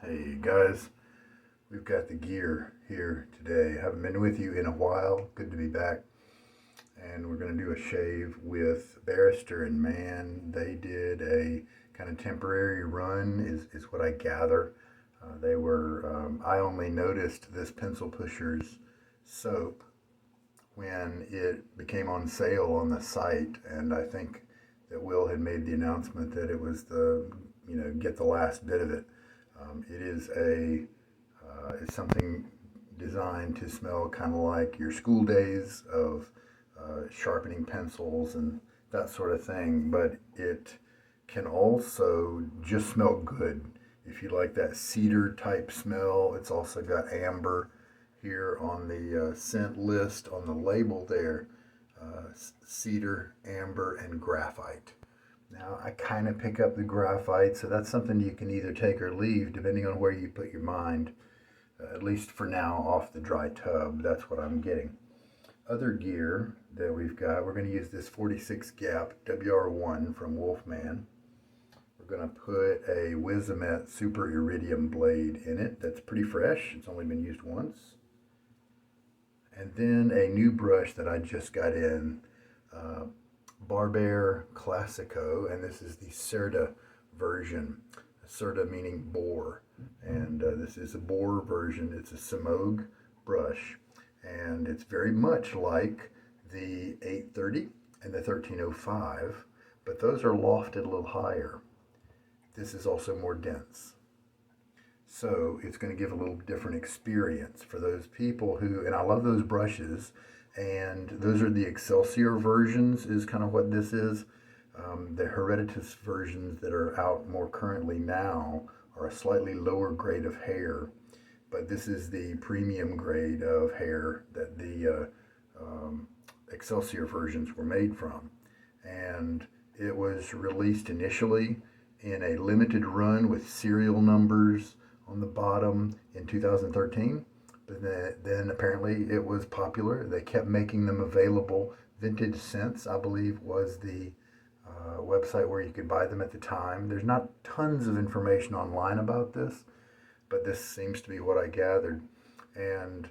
Hey guys, we've got the gear here today. Haven't been with you in a while. Good to be back. And we're going to do a shave with Barrister and Mann. They did a kind of temporary run, is what I gather. I only noticed this pencil pusher's soap when it became on sale on the site, and I think that Will had made the announcement that it was get the last bit of it. It's something designed to smell kind of like your school days of sharpening pencils and that sort of thing, but it can also just smell good. If you like that cedar type smell, it's also got amber here on the scent list on the label there. Cedar, amber, and graphite. Now, I kind of pick up the graphite, so that's something you can either take or leave depending on where you put your mind, at least for now, off the dry tub. That's what I'm getting. Other gear that we've got, we're going to use this 46 gap WR1 from Wolfman. We're going to put a Wizamet Super Iridium blade in it that's pretty fresh. It's only been used once. And then a new brush that I just got in, Barbear Classico, and this is the Cerda version. Cerda meaning boar, and this is a boar version. It's a Semogue brush, and it's very much like the 830 and the 1305, but those are lofted a little higher. This is also more dense, so it's going to give a little different experience for those people who, and I love those brushes. And those are the Excelsior versions, is kind of what this is. The Hereditas versions that are out more currently now are a slightly lower grade of hair, but this is the premium grade of hair that the Excelsior versions were made from. And it was released initially in a limited run with serial numbers on the bottom in 2013. But then apparently it was popular. They kept making them available. Vintage Scents, I believe, was the website where you could buy them at the time. There's not tons of information online about this, but this seems to be what I gathered. And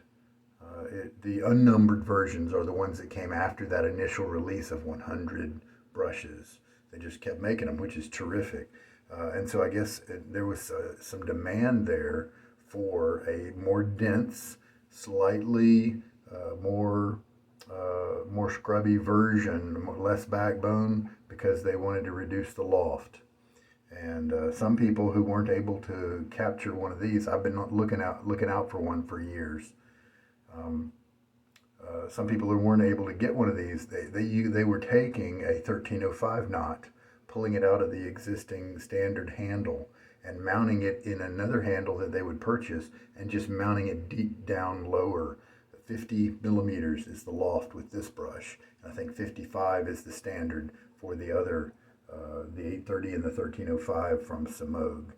the unnumbered versions are the ones that came after that initial release of 100 brushes. They just kept making them, which is terrific. And so I guess there was some demand there for a more dense, slightly more scrubby version, less backbone, because they wanted to reduce the loft. And some people who weren't able to capture one of these, I've been looking out for one for years. Some people who weren't able to get one of these, they were taking a 1305 knot, pulling it out of the existing standard handle, and mounting it in another handle that they would purchase, and just mounting it deep down lower. 50 millimeters is the loft with this brush, and I think 55 is the standard for the other, the 830 and the 1305 from Semogue.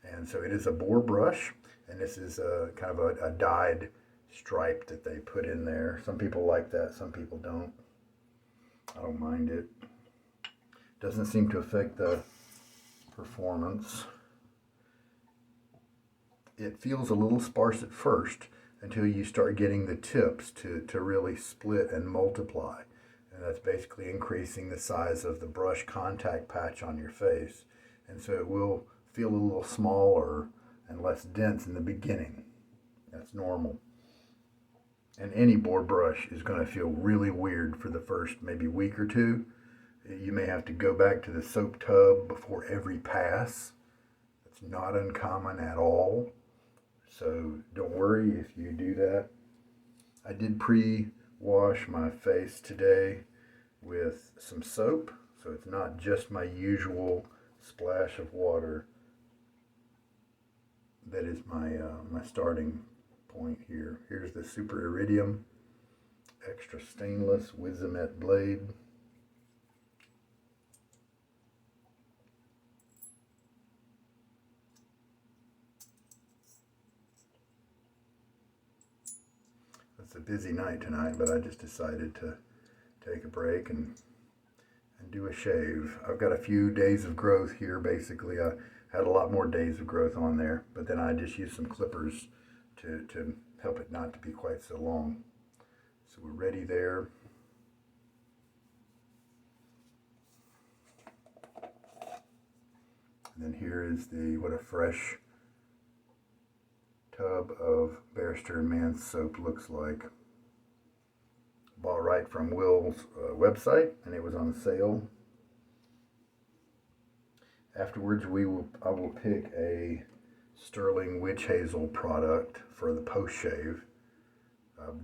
And so it is a boar brush, and this is a kind of a dyed stripe that they put in there. Some people like that, some people don't. I don't mind it. Doesn't seem to affect the performance. It feels a little sparse at first until you start getting the tips to really split and multiply. And that's basically increasing the size of the brush contact patch on your face. And so it will feel a little smaller and less dense in the beginning. That's normal. And any boar brush is going to feel really weird for the first maybe week or two. You may have to go back to the soap tub before every pass. It's not uncommon at all. So don't worry if you do that. I did pre-wash my face today with some soap, so it's not just my usual splash of water. That is my starting point here. Here's the Super Iridium Extra Stainless Wizamet blade. It's a busy night tonight, but I just decided to take a break and do a shave. I've got a few days of growth here. Basically, I had a lot more days of growth on there, but then I just used some clippers to help it not to be quite so long. So we're ready there. And then here is what a fresh tub of Barrister and Mann soap looks like. Bought right from Will's website, and it was on sale. Afterwards, I will pick a Stirling Witch Hazel product for the post shave.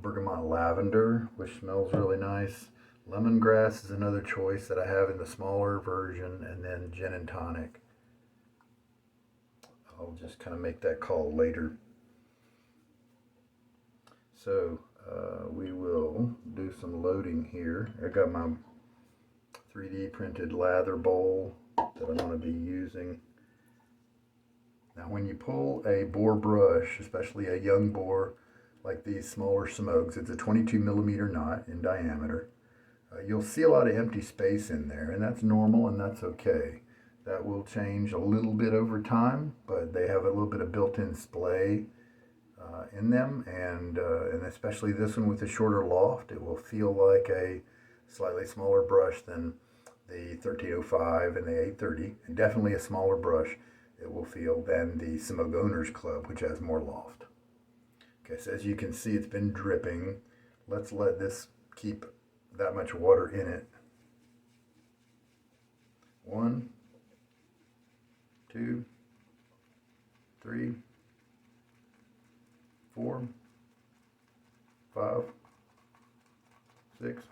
Bergamot Lavender, which smells really nice. Lemongrass is another choice that I have in the smaller version, and then gin and tonic. I'll just kind of make that call later. So we will do some loading here. I got my 3D printed lather bowl that I'm going to be using. Now when you pull a boar brush, especially a young boar like these smaller Semogues, it's a 22 millimeter knot in diameter. You'll see a lot of empty space in there, and that's normal and that's okay. That will change a little bit over time, but they have a little bit of built-in splay in them, and especially this one with a shorter loft, it will feel like a slightly smaller brush than the 1305 and the 830, and definitely a smaller brush it will feel than the Semogue Owners Club, which has more loft. Okay, so as you can see, it's been dripping. Let's let this keep that much water in it. 1, 2, 3, 4, 5, 6,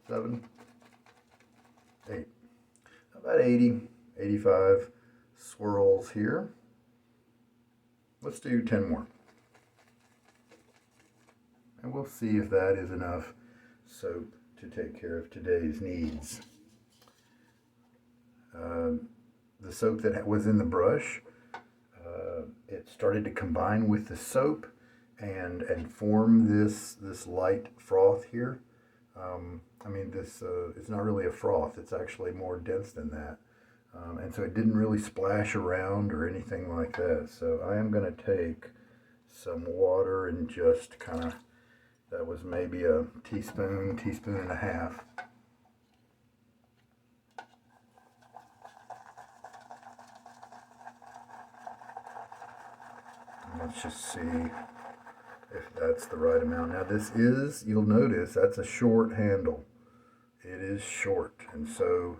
7, 8. About 80, 85 swirls here. Let's do 10 more. And we'll see if that is enough soap to take care of today's needs. The soap that was in the brush, it started to combine with the soap and form this light froth here. I mean, it's not really a froth, it's actually more dense than that. And so it didn't really splash around or anything like that. So I am going to take some water and just kind of, that was maybe a teaspoon and a half. And let's just see if that's the right amount. Now this is, you'll notice, that's a short handle. It is short, and so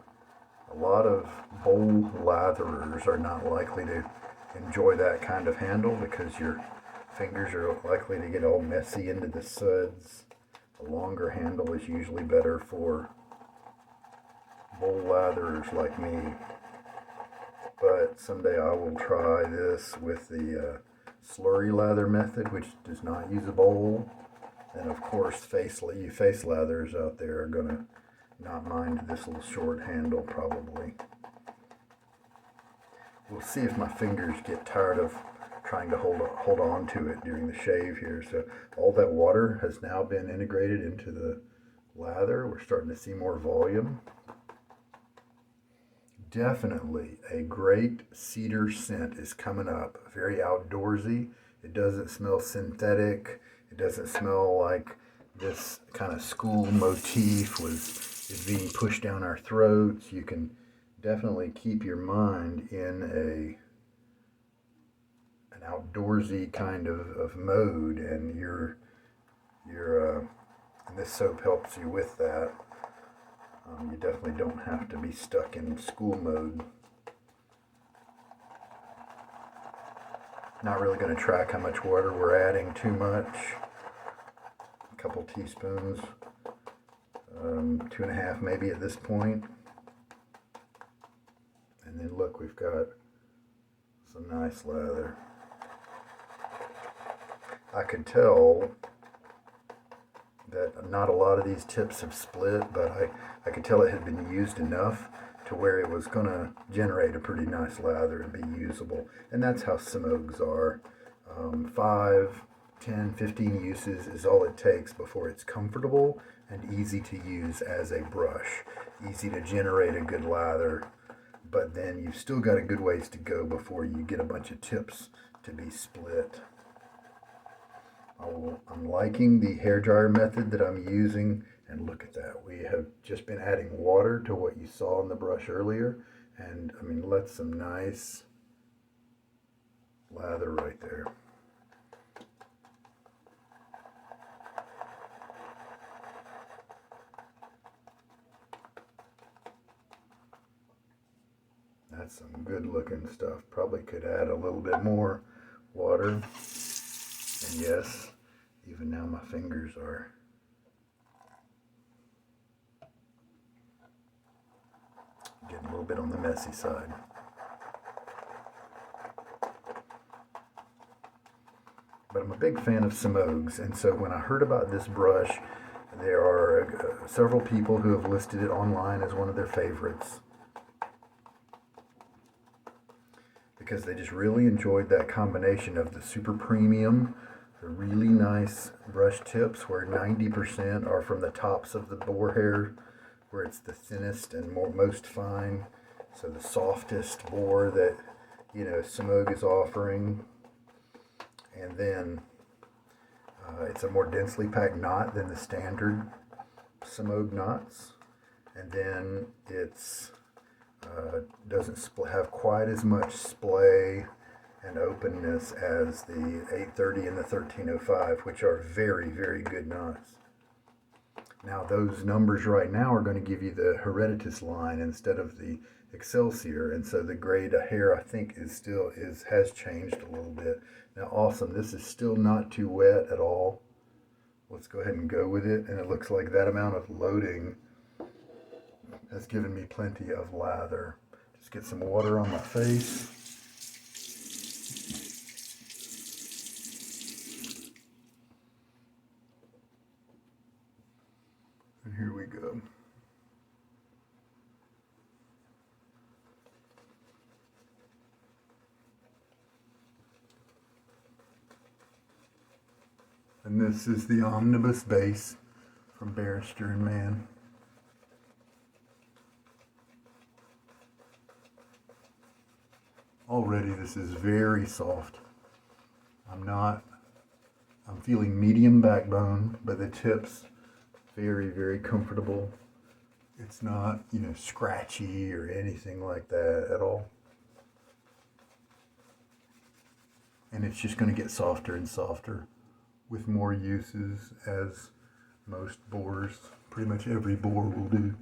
a lot of bowl latherers are not likely to enjoy that kind of handle because your fingers are likely to get all messy into the suds. A longer handle is usually better for bowl latherers like me. But someday I will try this with the slurry lather method, which does not use a bowl. And of course, you face lathers out there are going to not mind this little short handle probably. We'll see if my fingers get tired of trying to hold on to it during the shave here. So all that water has now been integrated into the lather. We're starting to see more volume. Definitely a great cedar scent is coming up. Very outdoorsy. It doesn't smell synthetic. It doesn't smell like this kind of school motif is being pushed down our throats. You can definitely keep your mind in an outdoorsy kind of mode, and and this soap helps you with that. You definitely don't have to be stuck in school mode. Not really going to track how much water we're adding too much. A couple teaspoons, 2.5 maybe at this point. And then look, we've got some nice lather. I could tell that not a lot of these tips have split, but I could tell it had been used enough to where it was going to generate a pretty nice lather and be usable. And that's how Semogues are. 5, 10, 15 uses is all it takes before it's comfortable and easy to use as a brush. Easy to generate a good lather but then you've still got a good ways to go before you get a bunch of tips to be split. I'm liking the hairdryer method that I'm using, and look at that. We have just been adding water to what you saw in the brush earlier, and I mean, let some nice lather right there. That's some good looking stuff. Probably could add a little bit more water. And yes, even now my fingers are getting a little bit on the messy side. But I'm a big fan of Semogues, and so when I heard about this brush, there are several people who have listed it online as one of their favorites, because they just really enjoyed that combination of the super premium, the really nice brush tips where 90% are from the tops of the boar hair, where it's the thinnest and most fine, so the softest boar that, you know, Semogue is offering. And then it's a more densely packed knot than the standard Semogue knots, and then it's doesn't have quite as much splay and openness as the 830 and the 1305, which are very, very good knots. Now those numbers right now are going to give you the Hereditas line instead of the Excelsior, and so the grade of hair I think has changed a little bit. Now awesome, this is still not too wet at all. Let's go ahead and go with it, and it looks like that amount of loading has given me plenty of lather. Just get some water on my face. And here we go. And this is the Omnibus base from Barrister and Mann. Already this is very soft. I'm feeling medium backbone, but the tips very, very comfortable. It's not, you know, scratchy or anything like that at all. And it's just going to get softer and softer with more uses, as most boars, pretty much every boar will do.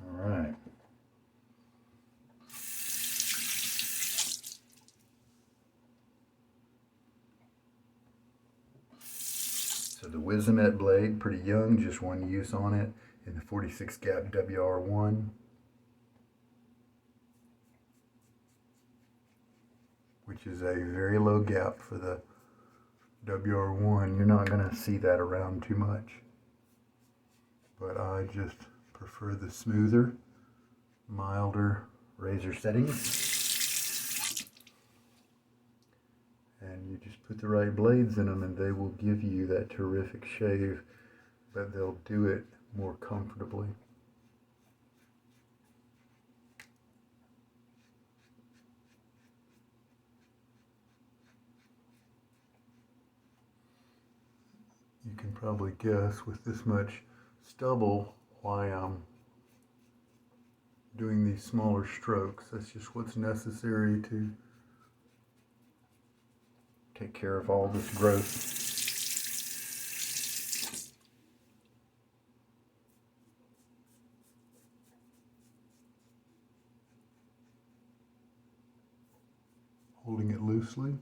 All right. So the Wizamet blade, pretty young, just one use on it in the 46 gap WR1. Which is a very low gap for the WR1. You're not going to see that around too much. But I just prefer the smoother, milder razor settings. And you just put the right blades in them and they will give you that terrific shave, but they'll do it more comfortably. You can probably guess with this much stubble why I'm doing these smaller strokes. That's just what's necessary to take care of all this growth. Holding it loosely.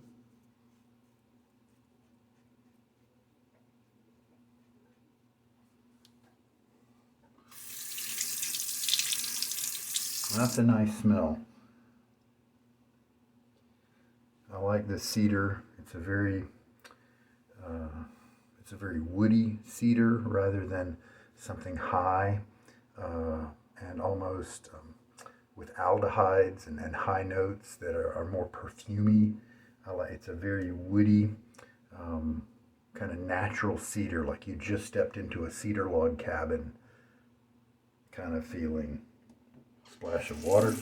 That's a nice smell. I like the cedar. It's a very woody cedar rather than something high and almost with aldehydes and high notes that are more perfumey. It's a very woody kind of natural cedar, like you just stepped into a cedar log cabin. kind of feeling. Splash of water.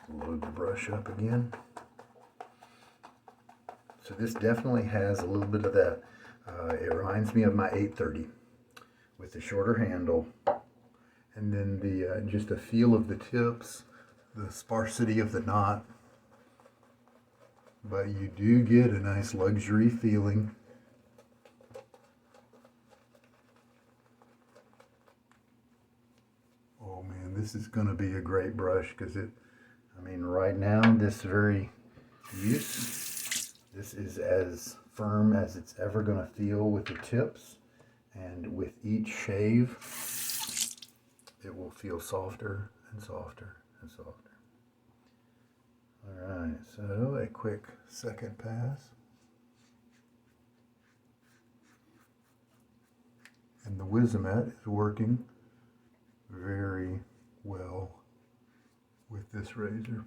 Load the brush up again. So this definitely has a little bit of that. It reminds me of my 830 with the shorter handle, and then the just a feel of the tips, the sparsity of the knot. But you do get a nice luxury feeling. Oh man, this is going to be a great brush because right now, this very use, this is as firm as it's ever going to feel with the tips, and with each shave, it will feel softer and softer and softer. All right, so a quick second pass. And the Wizamet is working very well with this razor.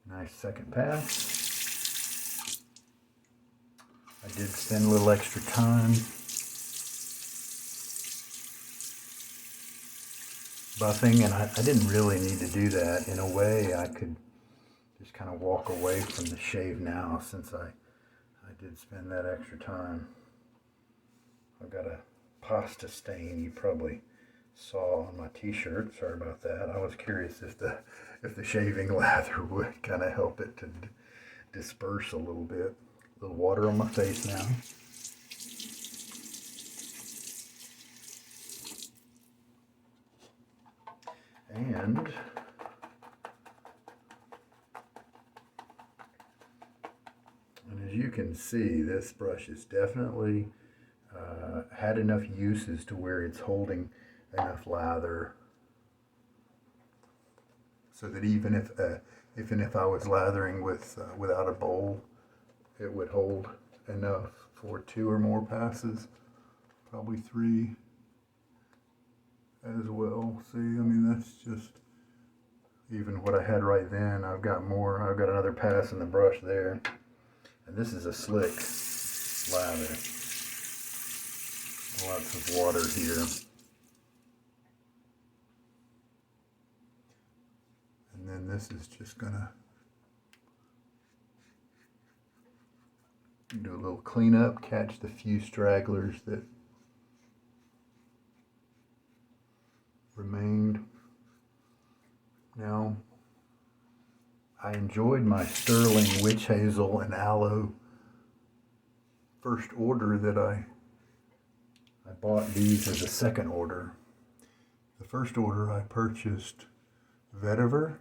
Nice second pass. I did spend a little extra time buffing, and I didn't really need to do that. In a way, I could just kind of walk away from the shave now, since I did spend that extra time. I've got a pasta stain you probably saw on my t-shirt. Sorry about that. I was curious if the shaving lather would kind of help it to disperse a little bit. A little water on my face now. And as you can see, this brush is definitely had enough uses to where it's holding enough lather, so that even if I was lathering without a bowl, it would hold enough for 2 or more passes, probably 3 as well. See, that's just even what I had right then. I've got another pass in the brush there, and this is a slick lather. Lots of water here. And then this is just gonna do a little cleanup, catch the few stragglers that remained. Now, I enjoyed my Stirling Witch Hazel and Aloe first order that I bought these as a second order. The first order I purchased Vetiver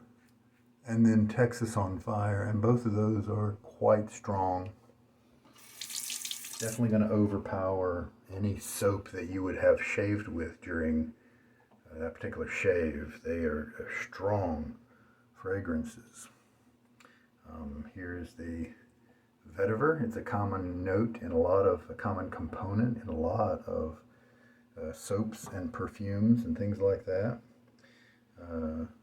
and then Texas on Fire, and both of those are quite strong. Definitely going to overpower any soap that you would have shaved with during that particular shave. They are strong fragrances. Here's the Vetiver. It's a common note in a common component in a lot of soaps and perfumes and things like that.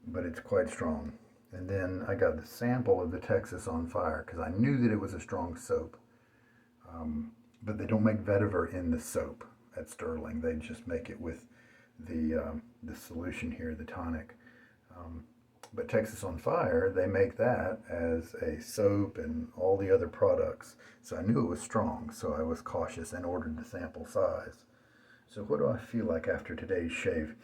But it's quite strong. And then I got the sample of the Texas on Fire because I knew that it was a strong soap. But they don't make vetiver in the soap at Stirling. They just make it with the solution here, the tonic. But Texas on Fire, they make that as a soap and all the other products. So I knew it was strong, so I was cautious and ordered the sample size. So what do I feel like after today's shave?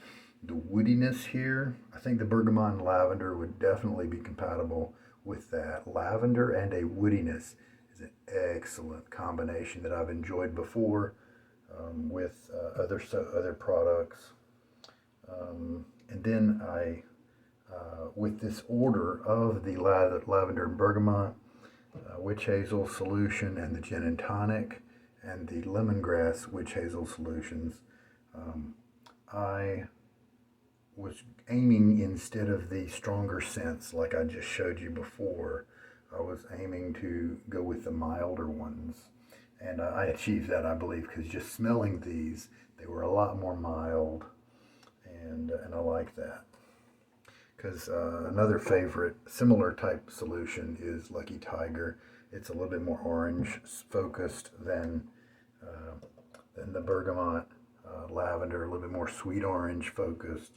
The woodiness here, I think the Bergamot and Lavender would definitely be compatible with that. Lavender and a woodiness is an excellent combination that I've enjoyed before with other products. And then I with this order of the lavender and bergamot, witch hazel solution, and the gin and tonic, and the lemongrass witch hazel solutions, I was aiming, instead of the stronger scents like I just showed you before, I was aiming to go with the milder ones. And I achieved that, I believe, because just smelling these, they were a lot more mild, and I like that. Because another favorite, similar type solution is Lucky Tiger. It's a little bit more orange focused than the bergamot. Lavender, a little bit more sweet orange focused.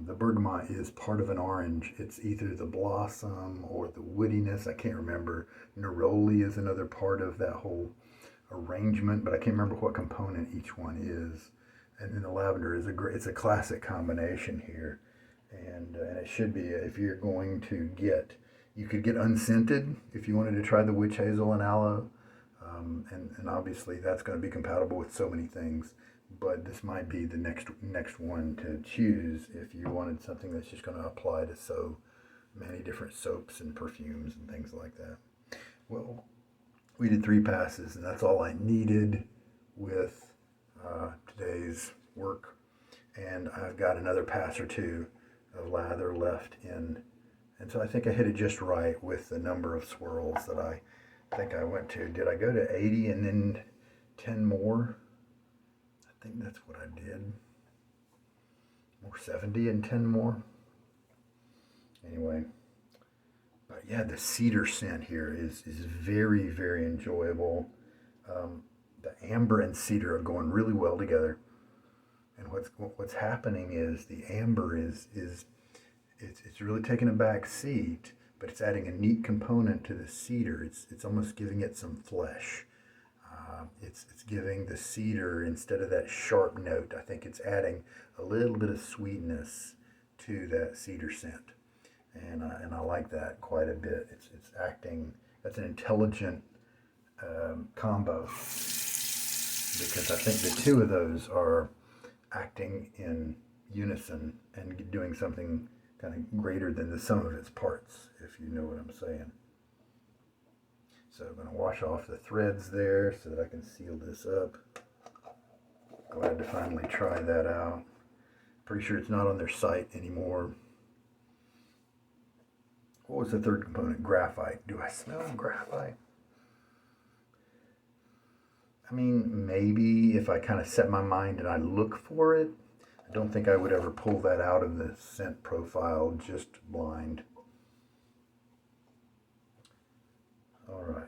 The bergamot is part of an orange. It's either the blossom or the woodiness. I can't remember. Neroli is another part of that whole arrangement, but I can't remember what component each one is. And then the lavender is it's a classic combination here. And it should be, if you're going to get, you could get unscented if you wanted to try the witch hazel and aloe. And obviously that's going to be compatible with so many things. But this might be the next one to choose if you wanted something that's just going to apply to so many different soaps and perfumes and things like that. Well, we did 3 passes, and that's all I needed with today's work. And I've got another pass or 2 of lather left in. And so I think I hit it just right with the number of swirls that I think I went to. Did I go to 80 and then 10 more? I think that's what I did. Or 70 and 10 more. Anyway. But yeah, the cedar scent here is very, very enjoyable. The amber and cedar are going really well together. And what's happening is the amber is it's really taking a back seat, but it's adding a neat component to the cedar. It's almost giving it some flesh. It's giving the cedar, instead of that sharp note, I think it's adding a little bit of sweetness to that cedar scent, and I like that quite a bit. It's acting. That's an intelligent combo, because I think the 2 of those are acting in unison and doing something kind of greater than the sum of its parts, if you know what I'm saying. So I'm going to wash off the threads there so that I can seal this up. Glad to finally try that out. Pretty sure it's not on their site anymore. What was the third component? Graphite. Do I smell graphite? I mean, maybe if I kind of set my mind and I look for it. I don't think I would ever pull that out of the scent profile just blind. All right.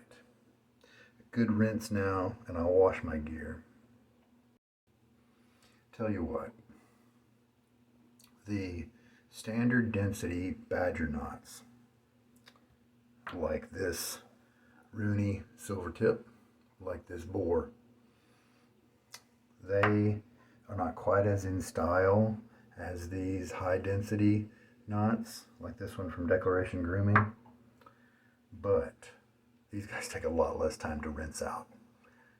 Good rinse now, and I'll wash my gear. Tell you what. The standard density badger knots, like this Rooney silver tip, like this boar, they are not quite as in style as these high density knots, like this one from Declaration Grooming, but these guys take a lot less time to rinse out.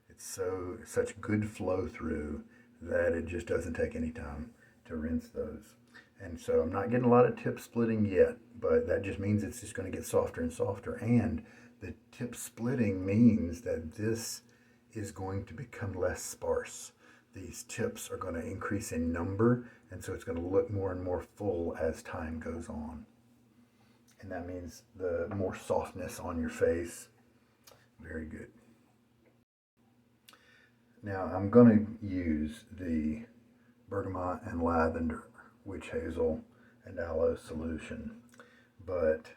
It's such good flow through that it just doesn't take any time to rinse those. And so I'm not getting a lot of tip splitting yet, but that just means it's just going to get softer and softer. And the tip splitting means that this is going to become less sparse. These tips are going to increase in number, and so it's going to look more and more full as time goes on. And that means the more softness on your face. Very good. Now I'm going to use the bergamot and lavender, witch hazel, and aloe solution, but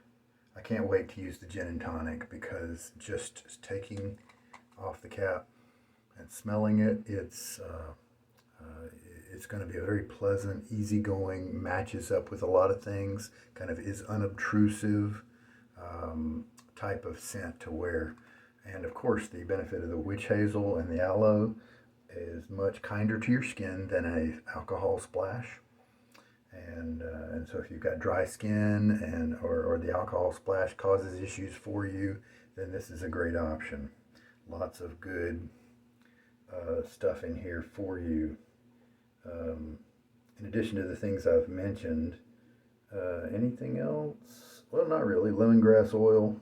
I can't wait to use the gin and tonic, because just taking off the cap and smelling it, it's going to be a very pleasant, easygoing, matches up with a lot of things, kind of is unobtrusive type of scent to wear. And of course, the benefit of the witch hazel and the aloe is much kinder to your skin than an alcohol splash. And so if you've got dry skin or the alcohol splash causes issues for you, then this is a great option. Lots of good stuff in here for you. In addition to the things I've mentioned, Anything else? Well, not really. Lemongrass oil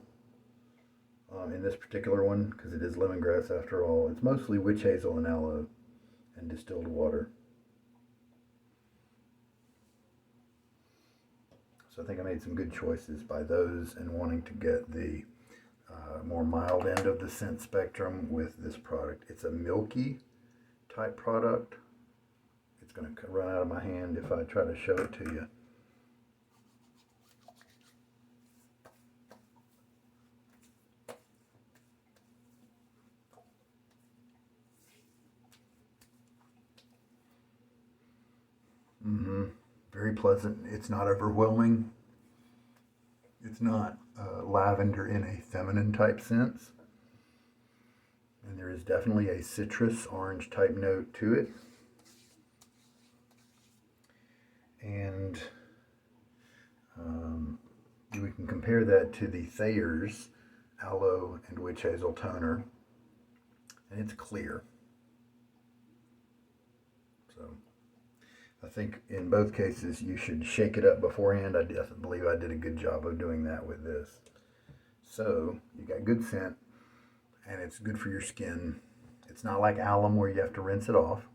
in this particular one, because it is lemongrass after all. It's mostly witch hazel and aloe and distilled water. So I think I made some good choices by those and wanting to get the more mild end of the scent spectrum with this product. It's a milky type product. It's going to run out of my hand if I try to show it to you. Very pleasant. It's not overwhelming. It's not lavender in a feminine type sense. And there is definitely a citrus orange type note to it. And we can compare that to the Thayer's Aloe and Witch Hazel Toner. And it's clear. So I think in both cases you should shake it up beforehand. I believe I did a good job of doing that with this. So you got good scent and it's good for your skin. It's not like alum where you have to rinse it off.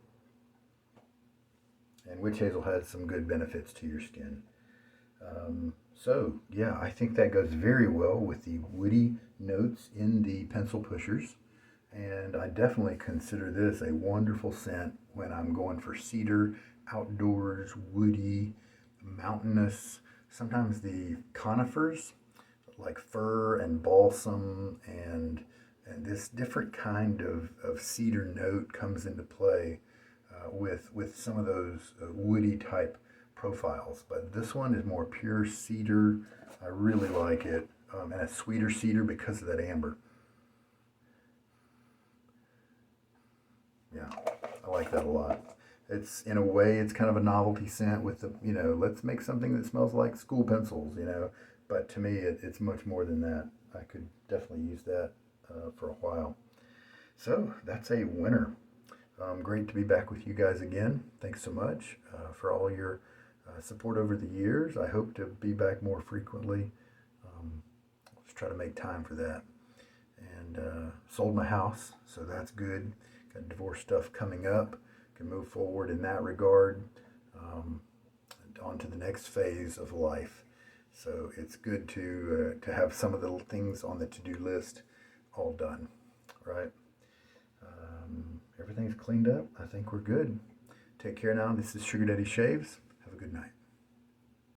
And witch hazel has some good benefits to your skin. So yeah, I think that goes very well with the woody notes in the pencil pushers. And I definitely consider this a wonderful scent when I'm going for cedar, outdoors, woody, mountainous. Sometimes the conifers like fir and balsam and this different kind of cedar note comes into play with some of those woody type profiles. But this one is more pure cedar. I really like it, and a sweeter cedar because of that amber. Yeah, I like that a lot. It's, in a way, it's kind of a novelty scent with the, let's make something that smells like school pencils, But to me, it's much more than that. I could definitely use that for a while. So that's a winner. Great to be back with you guys again. Thanks so much for all your support over the years. I hope to be back more frequently. Let's try to make time for that. And sold my house, so that's good. Got divorce stuff coming up. Can move forward in that regard. On to the next phase of life. So it's good to have some of the things on the to-do list all done, right? Everything's cleaned up. I think we're good. Take care now. This is Sugar Daddy Shaves. Have a good night.